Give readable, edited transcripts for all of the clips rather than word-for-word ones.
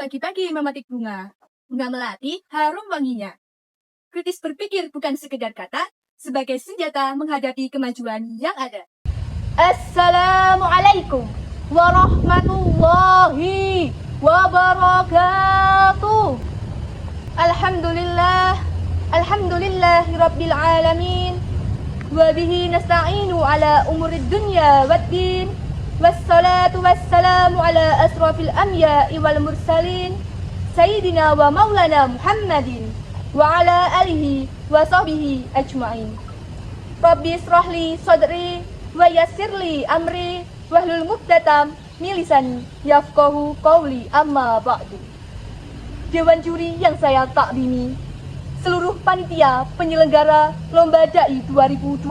pagi-pagi memetik bunga. Bunga melati harum wanginya. Kritis berpikir bukan sekedar kata, sebagai senjata menghadapi kemajuan yang ada. Assalamualaikum warahmatullahi wabarakatuh. Alhamdulillahi rabbil alamin. Wabihi nasta'inu ala umurid dunya waddin. Wassalatu wassalamu ala asrafil anbiya'i wal mursalin, Sayyidina wa maulana Muhammadin wa ala alihi wa sahbihi ajma'in. Rabbi israhli sadri wa yassirli amri wahlul muqdatam min lisani yafqahu qawli, amma ba'du. Dewan juri yang saya takdimi, seluruh panitia penyelenggara Lomba Dai 2026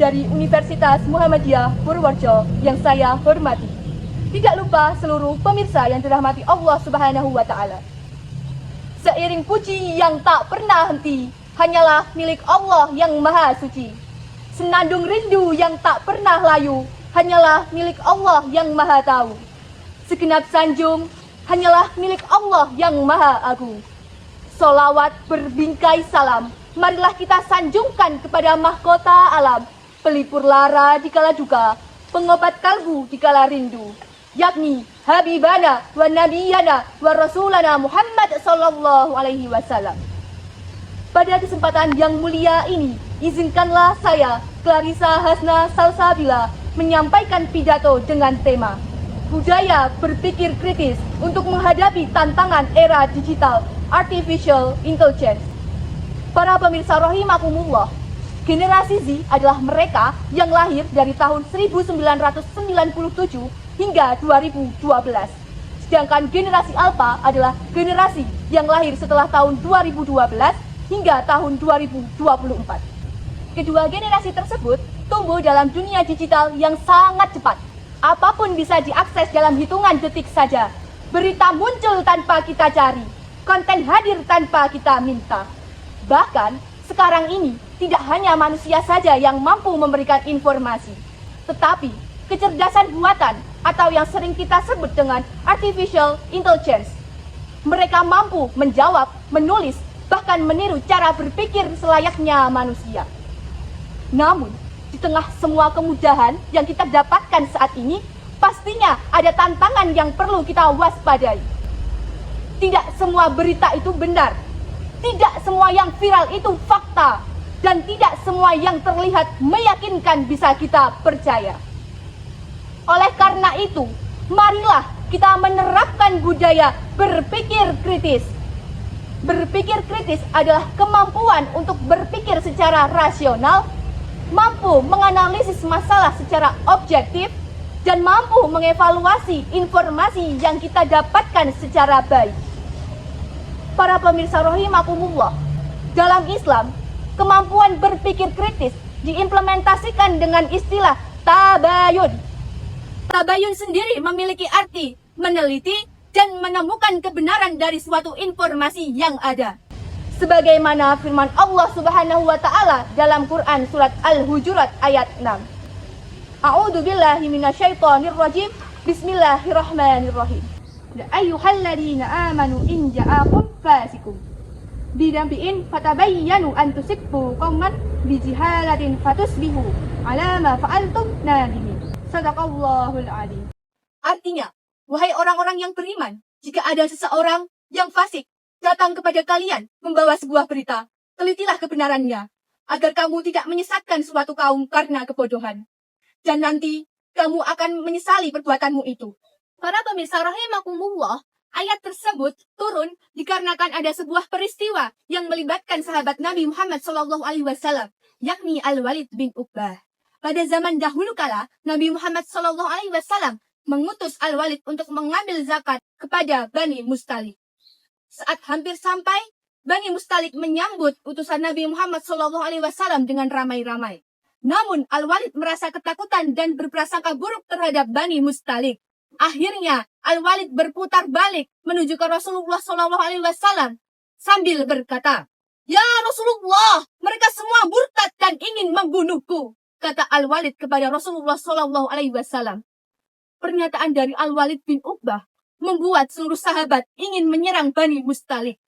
dari Universitas Muhammadiyah Purworejo yang saya hormati. Tidak lupa seluruh pemirsa yang dirahmati Allah Subhanahu wa Ta'ala. Seiring puji yang tak pernah henti hanyalah milik Allah yang Maha Suci. Senandung rindu yang tak pernah layu hanyalah milik Allah yang Maha Tahu. Segenap sanjung hanyalah milik Allah yang Maha Agung. Solawat berbingkai salam, marilah kita sanjungkan kepada mahkota alam, pelipur lara dikala duka, pengobat kalbu dikala rindu, yakni Habibana wa Nabiyana wa Rasulana Muhammad sallallahu alaihi wasallam. Pada kesempatan yang mulia ini, izinkanlah saya, Clarissa Hasna Salsabila, menyampaikan pidato dengan tema Budaya Berpikir Kritis untuk menghadapi tantangan era digital Artificial Intelligence. Para pemirsa rahimakumullah, generasi Z adalah mereka yang lahir dari tahun 1997 hingga 2012. Sedangkan generasi Alpha adalah generasi yang lahir setelah tahun 2012 hingga tahun 2024. Kedua generasi tersebut tumbuh dalam dunia digital yang sangat cepat. Apapun bisa diakses dalam hitungan detik saja. Berita muncul tanpa kita cari. Konten hadir tanpa kita minta. Bahkan sekarang ini tidak hanya manusia saja yang mampu memberikan informasi, tetapi kecerdasan buatan atau yang sering kita sebut dengan artificial intelligence. Mereka mampu menjawab, menulis, bahkan meniru cara berpikir selayaknya manusia. Namun, di tengah semua kemudahan yang kita dapatkan saat ini, pastinya ada tantangan yang perlu kita waspadai. Tidak semua berita itu benar. Tidak semua yang viral itu fakta. Dan tidak semua yang terlihat meyakinkan bisa kita percaya. Oleh karena itu, marilah kita menerapkan budaya berpikir kritis. Berpikir kritis adalah kemampuan untuk berpikir secara rasional, mampu menganalisis masalah secara objektif, dan mampu mengevaluasi informasi yang kita dapatkan secara baik. Para pemirsa rahimakumullah, dalam Islam, kemampuan berpikir kritis diimplementasikan dengan istilah tabayun. Tabayun sendiri memiliki arti meneliti dan menemukan kebenaran dari suatu informasi yang ada. Sebagaimana firman Allah Subhanahu wa Ta'ala dalam Quran surat Al-Hujurat ayat 6. A'udzu billahi minasyaitonir rajim. Bismillahirrahmanirrahim. Ya ayyuhalladzina amanu in ja'akum fasikum bidambi'in fatabayyanu an tusibbu qauman bijihalatin fatusbihu ala ma fa'altum nadimin. Shadaqallahul adzim. Artinya, wahai orang-orang yang beriman, jika ada seseorang yang fasik datang kepada kalian membawa sebuah berita, telitilah kebenarannya, agar kamu tidak menyesatkan suatu kaum karena kebodohan. Dan nanti kamu akan menyesali perbuatanmu itu. Para pemirsa rahimakumullah, ayat tersebut turun dikarenakan ada sebuah peristiwa yang melibatkan sahabat Nabi Muhammad SAW, yakni Al-Walid bin Uqbah. Pada zaman dahulu kala, Nabi Muhammad SAW mengutus Al-Walid untuk mengambil zakat kepada Bani Mustalik. Saat hampir sampai, Bani Mustalik menyambut utusan Nabi Muhammad SAW dengan ramai-ramai. Namun Al-Walid merasa ketakutan dan berprasangka buruk terhadap Bani Mustalik. Akhirnya Al-Walid berputar balik menuju ke Rasulullah SAW sambil berkata, "Ya Rasulullah, mereka semua murtad dan ingin membunuhku," kata Al-Walid kepada Rasulullah SAW. Pernyataan dari Al-Walid bin Uqbah membuat seluruh sahabat ingin menyerang Bani Mustalik.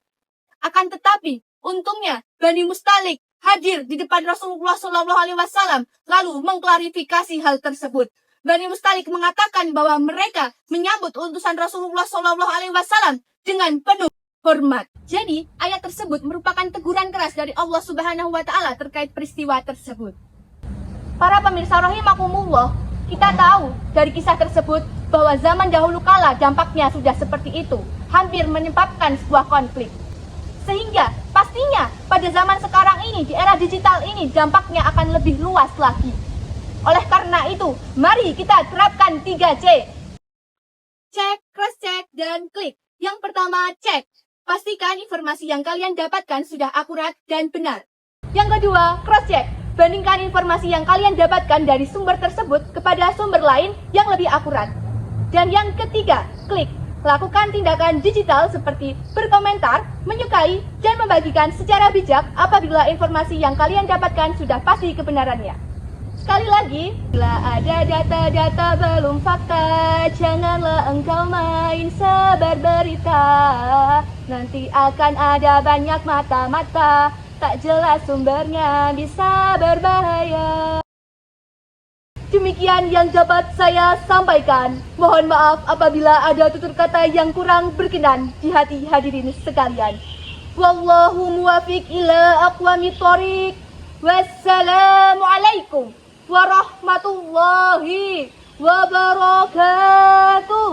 Akan tetapi, untungnya Bani Mustalik hadir di depan Rasulullah SAW lalu mengklarifikasi hal tersebut. Bani Mustalik mengatakan bahwa mereka menyambut utusan Rasulullah SAW dengan penuh hormat. Jadi, ayat tersebut merupakan teguran keras dari Allah Subhanahu wa Ta'ala terkait peristiwa tersebut. Para pemirsa rahimakumullah, kita tahu dari kisah tersebut bahwa zaman dahulu kala dampaknya sudah seperti itu, hampir menyebabkan sebuah konflik. Sehingga pastinya pada zaman sekarang ini, di era digital ini, dampaknya akan lebih luas lagi. Oleh karena itu, mari kita terapkan 3C. Cek, cross-check, dan klik. Yang pertama, cek. Pastikan informasi yang kalian dapatkan sudah akurat dan benar. Yang kedua, cross-check. Bandingkan informasi yang kalian dapatkan dari sumber tersebut kepada sumber lain yang lebih akurat. Dan yang ketiga, klik. Lakukan tindakan digital seperti berkomentar, menyukai, dan membagikan secara bijak apabila informasi yang kalian dapatkan sudah pasti kebenarannya. Sekali lagi, bila ada data-data belum fakta, janganlah engkau main sebar berita. Nanti akan ada banyak mata-mata, tak jelas sumbernya bisa berbahaya. Demikian yang dapat saya sampaikan. Mohon maaf apabila ada tutur kata yang kurang berkenan di hati hadirin sekalian. Wallahu muwafiq ila aqwamit thoriq. Wassalamualaikum warahmatullahi wabarakatuh.